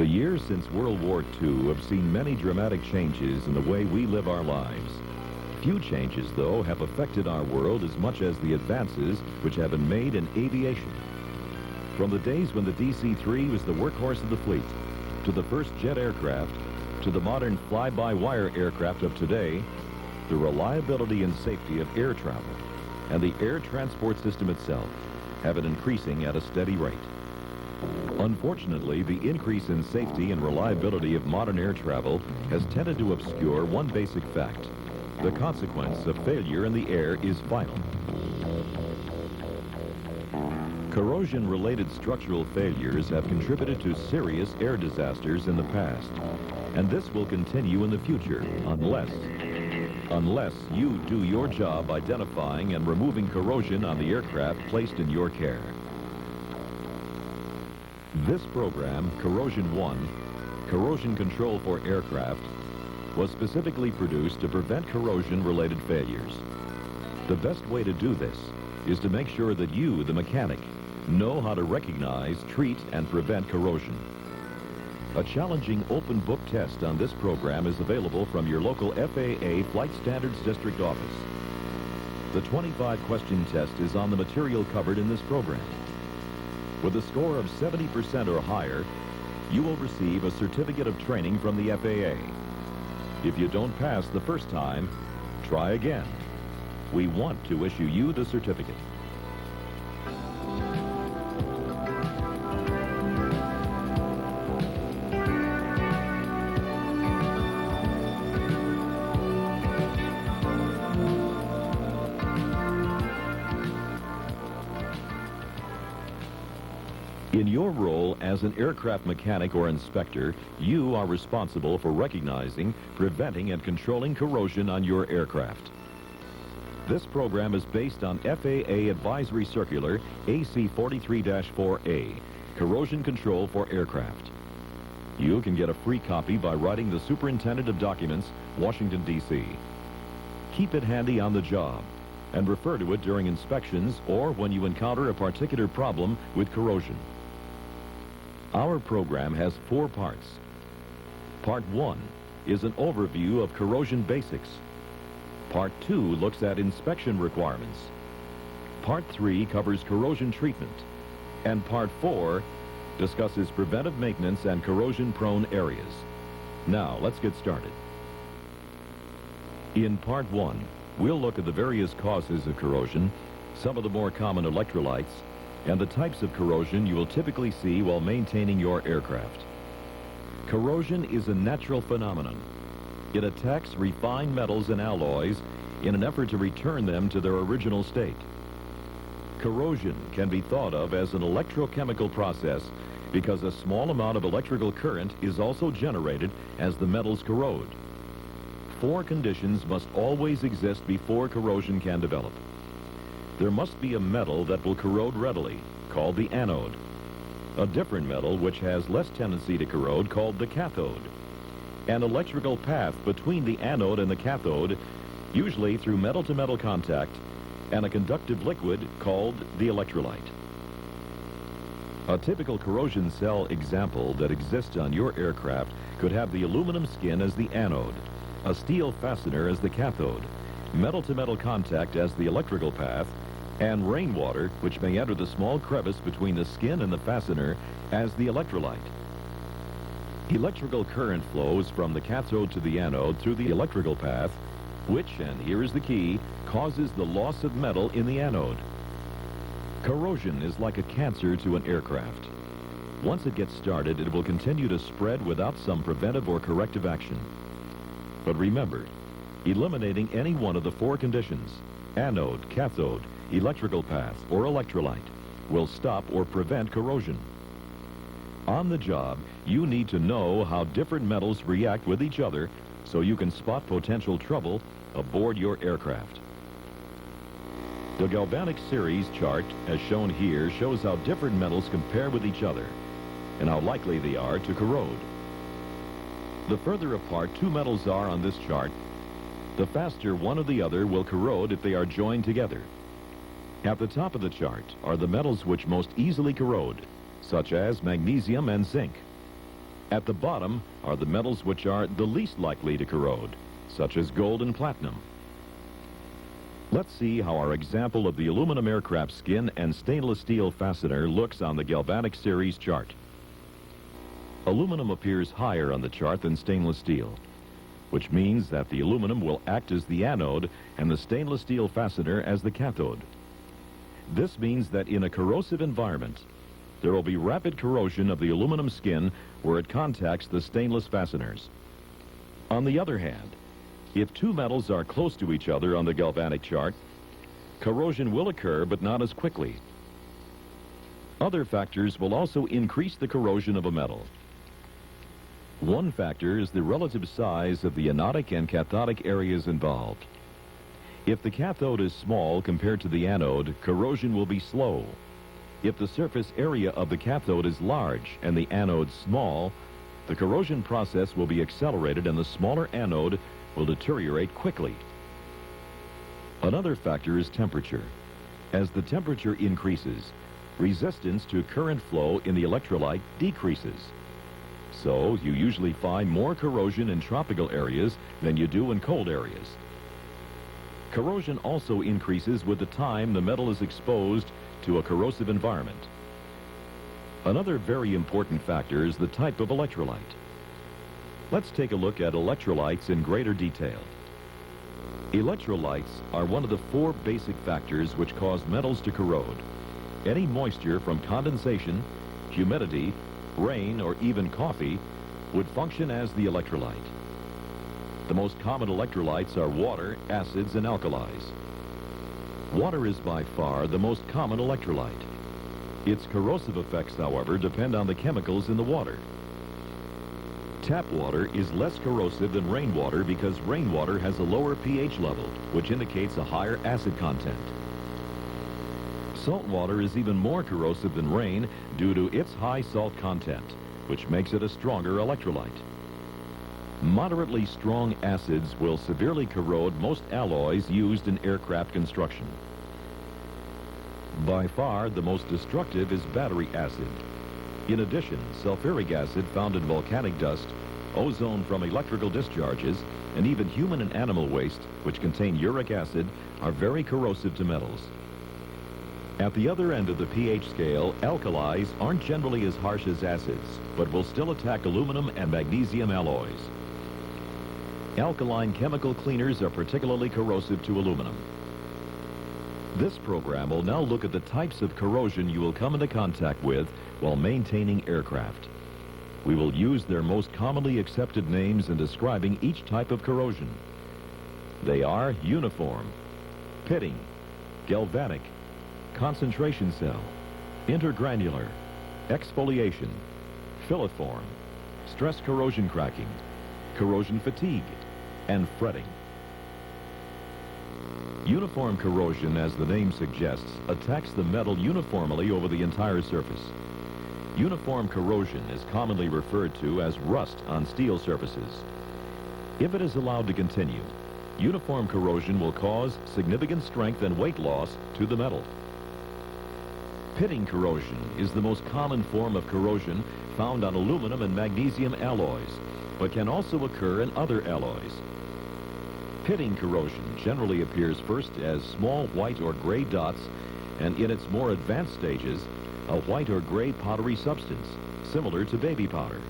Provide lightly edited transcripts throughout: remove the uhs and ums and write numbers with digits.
The years since World War II have seen many dramatic changes in the way we live our lives. Few changes, though, have affected our world as much as the advances which have been made in aviation. From the days when the DC-3 was the workhorse of the fleet, to the first jet aircraft, to the modern fly-by-wire aircraft of today, the reliability and safety of air travel and the air transport system itself have been increasing at a steady rate. Unfortunately, the increase in safety and reliability of modern air travel has tended to obscure one basic fact. The consequence of failure in the air is final. Corrosion-related structural failures have contributed to serious air disasters in the past, and this will continue in the future unless you do your job identifying and removing corrosion on the aircraft placed in your care. This program, Corrosion 1, Corrosion Control for Aircraft, was specifically produced to prevent corrosion-related failures. The best way to do this is to make sure that you, the mechanic, know how to recognize, treat, and prevent corrosion. A challenging open book test on this program is available from your local FAA Flight Standards District office. The 25-question test is on the material covered in this program. With a score of 70% or higher, you will receive a certificate of training from the FAA. If you don't pass the first time, try again. We want to issue you the certificate. In your role as an aircraft mechanic or inspector, you are responsible for recognizing, preventing, and controlling corrosion on your aircraft. This program is based on FAA Advisory Circular AC 43-4A, Corrosion Control for Aircraft. You can get a free copy by writing the Superintendent of Documents, Washington, D.C. Keep it handy on the job and refer to it during inspections or when you encounter a particular problem with corrosion. Our program has 4 parts. Part 1 is an overview of corrosion basics. Part 2 looks at inspection requirements. Part 3 covers corrosion treatment. And Part 4 discusses preventive maintenance and corrosion-prone areas. Now, let's get started. In Part 1, we'll look at the various causes of corrosion, some of the more common electrolytes, and the types of corrosion you will typically see while maintaining your aircraft. Corrosion is a natural phenomenon. It attacks refined metals and alloys in an effort to return them to their original state. Corrosion can be thought of as an electrochemical process because a small amount of electrical current is also generated as the metals corrode. 4 conditions must always exist before corrosion can develop. There must be a metal that will corrode readily, called the anode. A different metal which has less tendency to corrode, called the cathode. An electrical path between the anode and the cathode, usually through metal-to-metal contact, and a conductive liquid called the electrolyte. A typical corrosion cell example that exists on your aircraft could have the aluminum skin as the anode, a steel fastener as the cathode, metal-to-metal contact as the electrical path, and rainwater, which may enter the small crevice between the skin and the fastener, as the electrolyte. Electrical current flows from the cathode to the anode through the electrical path, which, and here is the key, causes the loss of metal in the anode. Corrosion is like a cancer to an aircraft. Once it gets started, it will continue to spread without some preventive or corrective action. But remember, eliminating any one of the 4 conditions, anode, cathode, electrical path, or electrolyte, will stop or prevent corrosion. On the job, you need to know how different metals react with each other so you can spot potential trouble aboard your aircraft. The Galvanic series chart, as shown here, shows how different metals compare with each other and how likely they are to corrode. The further apart 2 metals are on this chart, the faster one or the other will corrode if they are joined together. At the top of the chart are the metals which most easily corrode, such as magnesium and zinc. At the bottom are the metals which are the least likely to corrode, such as gold and platinum. Let's see how our example of the aluminum aircraft skin and stainless steel fastener looks on the Galvanic series chart. Aluminum appears higher on the chart than stainless steel, which means that the aluminum will act as the anode and the stainless steel fastener as the cathode. This means that in a corrosive environment, there will be rapid corrosion of the aluminum skin where it contacts the stainless fasteners. On the other hand, if two metals are close to each other on the galvanic chart, corrosion will occur, but not as quickly. Other factors will also increase the corrosion of a metal. One factor is the relative size of the anodic and cathodic areas involved. If the cathode is small compared to the anode, corrosion will be slow. If the surface area of the cathode is large and the anode small, the corrosion process will be accelerated and the smaller anode will deteriorate quickly. Another factor is temperature. As the temperature increases, resistance to current flow in the electrolyte decreases. So you usually find more corrosion in tropical areas than you do in cold areas. Corrosion also increases with the time the metal is exposed to a corrosive environment. Another very important factor is the type of electrolyte. Let's take a look at electrolytes in greater detail. Electrolytes are one of the four basic factors which cause metals to corrode. Any moisture from condensation, humidity, rain, or even coffee would function as the electrolyte. The most common electrolytes are water, acids, and alkalis. Water is by far the most common electrolyte. Its corrosive effects, however, depend on the chemicals in the water. Tap water is less corrosive than rainwater because rainwater has a lower pH level, which indicates a higher acid content. Salt water is even more corrosive than rain due to its high salt content, which makes it a stronger electrolyte. Moderately strong acids will severely corrode most alloys used in aircraft construction. By far, the most destructive is battery acid. In addition, sulfuric acid found in volcanic dust, ozone from electrical discharges, and even human and animal waste, which contain uric acid, are very corrosive to metals. At the other end of the pH scale, alkalis aren't generally as harsh as acids, but will still attack aluminum and magnesium alloys. Alkaline chemical cleaners are particularly corrosive to aluminum. This program will now look at the types of corrosion you will come into contact with while maintaining aircraft. We will use their most commonly accepted names in describing each type of corrosion. They are uniform, pitting, galvanic, concentration cell, intergranular, exfoliation, filiform, stress corrosion cracking, corrosion fatigue, and fretting. Uniform corrosion, as the name suggests, attacks the metal uniformly over the entire surface. Uniform corrosion is commonly referred to as rust on steel surfaces. If it is allowed to continue, uniform corrosion will cause significant strength and weight loss to the metal. Pitting corrosion is the most common form of corrosion found on aluminum and magnesium alloys, but can also occur in other alloys. Pitting corrosion generally appears first as small white or gray dots, and in its more advanced stages, a white or gray powdery substance, similar to baby powder.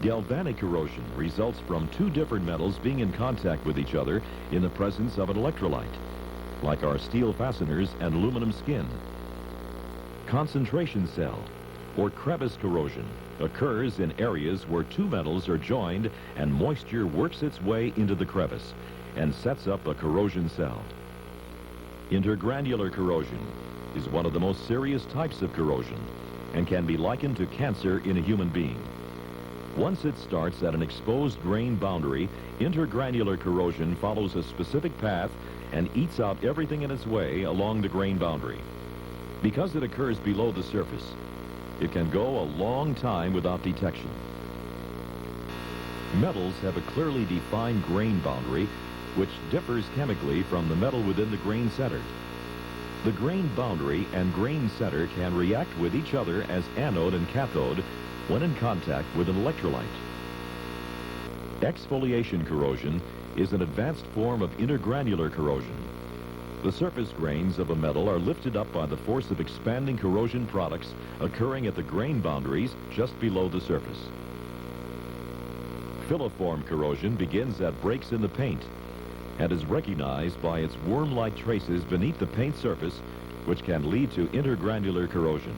Galvanic corrosion results from two different metals being in contact with each other in the presence of an electrolyte, like our steel fasteners and aluminum skin. Concentration cell, or crevice corrosion, occurs in areas where two metals are joined and moisture works its way into the crevice and sets up a corrosion cell. Intergranular corrosion is one of the most serious types of corrosion and can be likened to cancer in a human being. Once it starts at an exposed grain boundary, intergranular corrosion follows a specific path and eats out everything in its way along the grain boundary. Because it occurs below the surface, it can go a long time without detection. Metals have a clearly defined grain boundary, which differs chemically from the metal within the grain center. The grain boundary and grain center can react with each other as anode and cathode when in contact with an electrolyte. Exfoliation corrosion is an advanced form of intergranular corrosion. The surface grains of a metal are lifted up by the force of expanding corrosion products occurring at the grain boundaries just below the surface. Filiform corrosion begins at breaks in the paint and is recognized by its worm-like traces beneath the paint surface, which can lead to intergranular corrosion.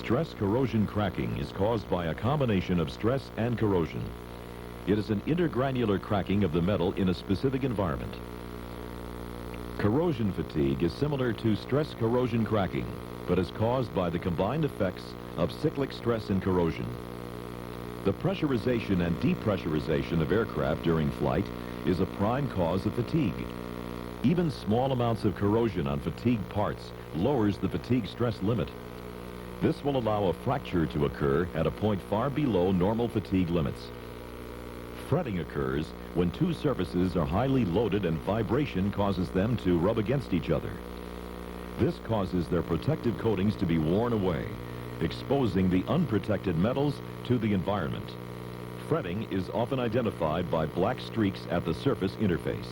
Stress corrosion cracking is caused by a combination of stress and corrosion. It is an intergranular cracking of the metal in a specific environment. Corrosion fatigue is similar to stress corrosion cracking, but is caused by the combined effects of cyclic stress and corrosion. The pressurization and depressurization of aircraft during flight is a prime cause of fatigue. Even small amounts of corrosion on fatigued parts lowers the fatigue stress limit. This will allow a fracture to occur at a point far below normal fatigue limits. Fretting occurs when two surfaces are highly loaded and vibration causes them to rub against each other. This causes their protective coatings to be worn away, exposing the unprotected metals to the environment. Fretting is often identified by black streaks at the surface interface.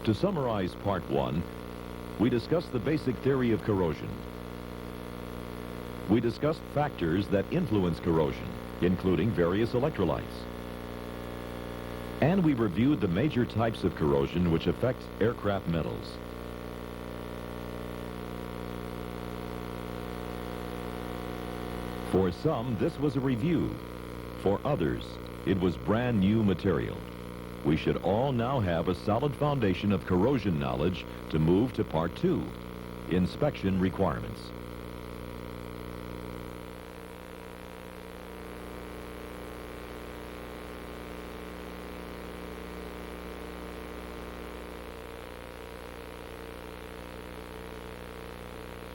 To summarize Part 1, we discussed the basic theory of corrosion. We discussed factors that influence corrosion, including various electrolytes. And we reviewed the major types of corrosion which affect aircraft metals. For some, this was a review. For others, it was brand new material. We should all now have a solid foundation of corrosion knowledge to move to Part 2, inspection requirements.